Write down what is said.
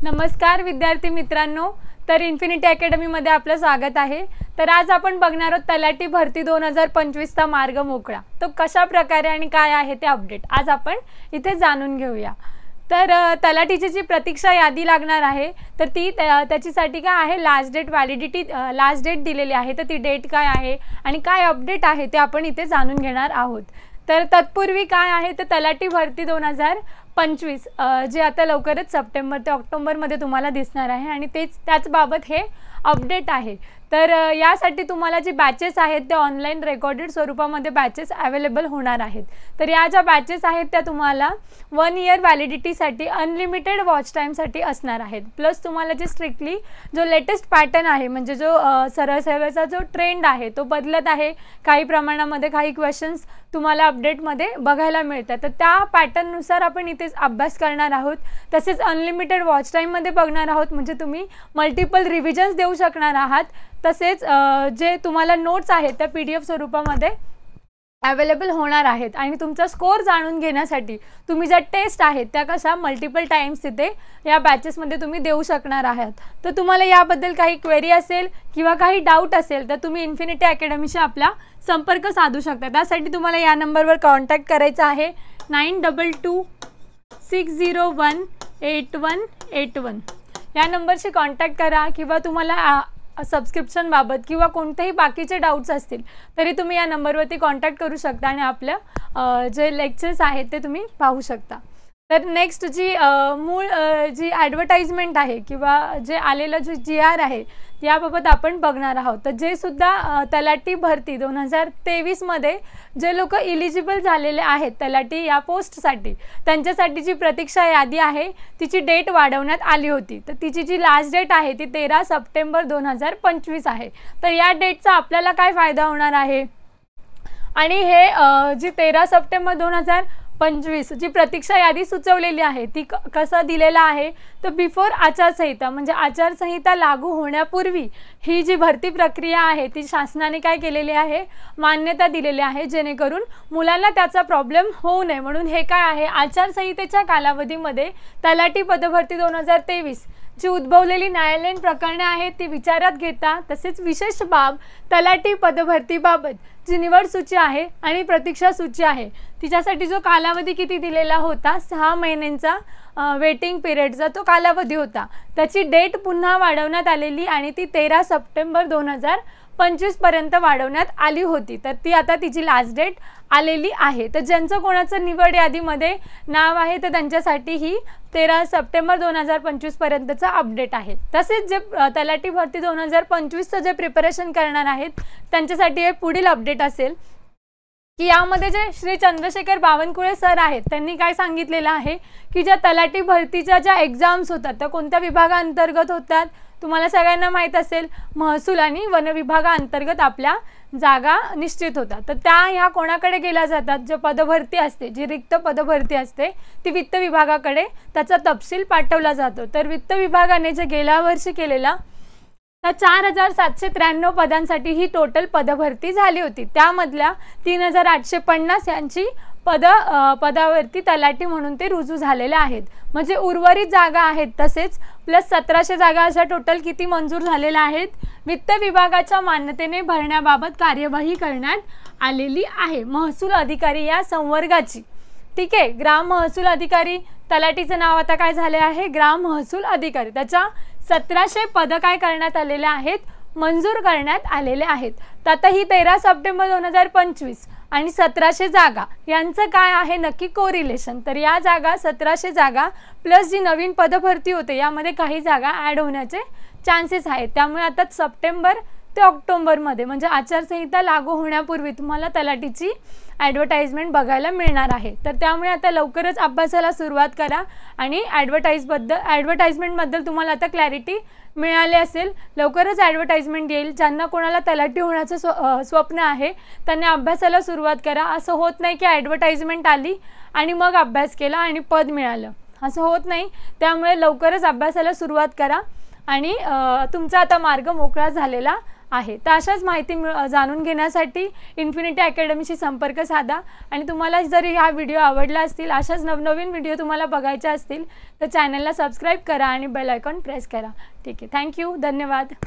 नमस्कार विद्यार्थी मित्रांनो, तर इन्फिनिटी अकॅडमी मध्ये आपलं स्वागत आहे। तर आज आपण बघणार आहोत तलाठी भरती 2025 चा मार्ग मोकळा। तो कशा प्रकारे आणि काय आहे ते अपडेट आज आपण इथे जाणून घेऊया। तर तलाठीची जी प्रतीक्षा यादी लागणार आहे तर ती त्याच्यासाठी काय आहे last date validity last date दिलेली आहे। तर ती डेट काय आहे आणि काय अपडेट आहे ते आपण इथे जाणून घेणार आहोत। तर तत्पूर्वी काय आहे तर तलाठी भरती 2025 जे आता लवकरच सप्टेंबर ते ऑक्टोबर मध्ये तुम्हाला दिसणार आहे आणि त्याच बाबत हे अपडेट आहे। तर यासाठी तुम्हाला जे बॅचेस आहेत ते ऑनलाइन रेकॉर्डेड स्वरूपामध्ये बॅचेस अवेलेबल होणार आहेत। तर या ज्या बॅचेस आहेत त्या तुम्हाला 1 इयर व्हॅलिडिटी साठी अनलिमिटेड वॉच टाइम साठी असणार आहेत। प्लस तुम्हाला जे स्ट्रिक्टली जो लेटेस्ट पॅटर्न आहे म्हणजे जो सरळ सेवेचा जो ट्रेंड आहे तो बदलत आहे, काही प्रमाणामध्ये काही क्वेश्चन्स तुम्हाला अपडेट मध्ये बघायला मिळतात। तर त्या पॅटर्न नुसार आपण इथे अभ्यास करणार आहोत। तसेच अनलिमिटेड वॉच टाइम मध्ये बघणार आहोत म्हणजे तुम्ही मल्टिपल रिव्हिजन्स देऊ शकणार आहात। तसेच जे तुम्हाला नोट्स आहेत त्या PDF स्वरूपामध्ये अवेलेबल होणार आहेत आणि तुमचा स्कोर जाणून घेण्यासाठी तुम्ही ज्या टेस्ट आहेत त्या कशा मल्टिपल टाइम्स तिथे या बॅचेस मध्ये तुम्ही देऊ शकणार आहात। तर तुम्हाला याबद्दल काही क्वेरी असेल किंवा काही डाऊट असेल तर तुम्ही इन्फिनिटी अकॅडमीशी आपला संपर्क साधू शकता। त्यासाठी तुम्हाला या नंबरवर कॉन्टॅक्ट करायचा आहे 9226018181 या नंबरशी कॉन्टॅक्ट करा किंवा तुम्हाला सबस्क्रिप्शन बाबत किंवा कोणतेही बाकीचे डाउट्स असतील तरी तुम्ही या नंबरवरती कॉन्टॅक्ट करू शकता आणि आपल्या जे लेक्चर्स आहेत ते तुम्ही पाहू शकता। तर नेक्स्ट जी मूळ जी ॲडव्हर्टाइजमेंट आहे किंवा जे आलेलं जो GR आहे याबाबत आपण बघणार आहोत। तर जे सुद्धा तलाठी भरती 2023 मध्ये जे लोक इलिजिबल झालेले आहेत तलाठी या पोस्टसाठी त्यांच्यासाठी जी प्रतीक्षा यादी आहे तिची डेट वाढवण्यात आली होती। तर तिची जी लास्ट डेट आहे ती 13 सप्टेंबर 2025 आहे। तर या डेटचा आपल्याला काय फायदा होणार आहे आणि हे जी 13 सप्टेंबर 2025 जी प्रतीक्षा यादी सुचवलेली आहे ती कसं दिलेला आहे तर बिफोर आचारसंहिता म्हणजे आचारसंहिता लागू होण्यापूर्वी ही जी भरती प्रक्रिया आहे ती शासनाने काय केलेली आहे मान्यता दिलेली आहे जेणेकरून मुलांना त्याचा प्रॉब्लेम होऊ नये म्हणून हे काय आहे आचारसंहितेच्या कालावधीमध्ये तलाठी पदभरती 2023 जी उद्भवलेली न्यायालयीन प्रकरणे आहेत ती विचारात घेता तसेच विशेष बाब तलाठी पदभरतीबाबत जी निवड सूची आहे आणि प्रतीक्षा सूची आहे तिच्यासाठी जो कालावधी किती दिलेला होता 6 महिन्यांचा वेटिंग पिरियडचा तो कालावधी होता त्याची डेट पुन्हा वाढवण्यात आलेली आणि ती 13 सप्टेंबर 2025 पर्यंत वाढवण्यात आली होती। तर ती आता तिची लास्ट डेट आलेली आहे। तर ज्यांचं कोणाचं निवड यादीमध्ये नाव आहे तर त्यांच्यासाठी ही 13 सप्टेंबर 2025 पर्यंतचा अपडेट आहे। तसेच जे तलाठी भरती 2025 चं जे प्रिपरेशन करणार आहेत त्यांच्यासाठी हे पुढील अपडेट असेल की यामध्ये जे श्री चंद्रशेखर बावनकुळे सर आहेत त्यांनी काय सांगितलेलं आहे की ज्या तलाठी भरतीच्या ज्या एग्जाम्स होतात त्या कोणत्या विभागाअंतर्गत होतात तुम्हाला सगळ्यांना माहित असेल महसूल आणि वन विभागाअंतर्गत आपल्या जागा निश्चित होतात। तर त्या ह्या कोणाकडे गेल्या जातात जे पदभरती असते जी रिक्त पदभरती असते ती वित्त विभागाकडे त्याचा तपशील पाठवला जातो। तर वित्त विभागाने जे गेल्या वर्षी केलेला त्या 4793 पदांसाठी ही टोटल पदभरती झाली होती। त्यामधल्या 3850 यांची पदावरती तलाठी म्हणून ते रुजू झालेले आहेत म्हणजे उर्वरित जागा आहेत। तसेच प्लस 1700 जागा अशा टोटल किती मंजूर झालेल्या आहेत वित्त विभागाच्या मान्यतेने भरण्याबाबत कार्यवाही करण्यात आलेली आहे महसूल अधिकारी या संवर्गाची। ठीक आहे, ग्राम महसूल अधिकारी तलाठीचं नाव आता काय झाले आहे ग्राम महसूल अधिकारी। त्याच्या 1700 पद काय करण्यात आलेले आहेत मंजूर करण्यात आलेले आहेत। तर आता ही 13 सप्टेंबर 2025 आणि 1700 जागा यांचं काय आहे नक्की कोरिलेशन। तर या जागा 1700 जागा प्लस जी नवीन पदभरती होते यामध्ये काही जागा ॲड होण्याचे चान्सेस आहेत। त्यामुळे आता सप्टेंबर ते ऑक्टोबर मध्ये म्हणजे आचारसंहिता लागू होण्यापूर्वी तुम्हाला तलाठीची ॲडव्हर्टाइजमेंट बघायला मिळणार आहे। तर त्यामुळे आता लवकरच अभ्यासाला सुरुवात करा आणि ॲडव्हर्टाइजमेंटबद्दल तुम्हाला आता क्लॅरिटी मिळाली असेल। लवकरच ॲडव्हर्टाइजमेंट येईल। ज्यांना कोणाला तलाठी होण्याचं स्वप्न आहे त्यांनी अभ्यासाला सुरुवात करा। असं होत नाही की ॲडव्हर्टाइजमेंट आली आणि मग अभ्यास केला आणि पद मिळालं, असं होत नाही। त्यामुळे लवकरच अभ्यासाला सुरुवात करा आणि तुमचा आता मार्ग मोकळा झालेला आहे. तर अशाच माहिती जाणून घेण्यासाठी इन्फिनिटी अकॅडमीशी संपर्क साधा. आणि तुम्हाला जर हा व्हिडिओ आवडला असतील, अशाच नवनवीन व्हिडिओ तुम्हाला बघायचे असतील तर चॅनलला सबस्क्राईब करा आणि बेल आयकॉन प्रेस करा. ठीक आहे, थँक्यू, धन्यवाद.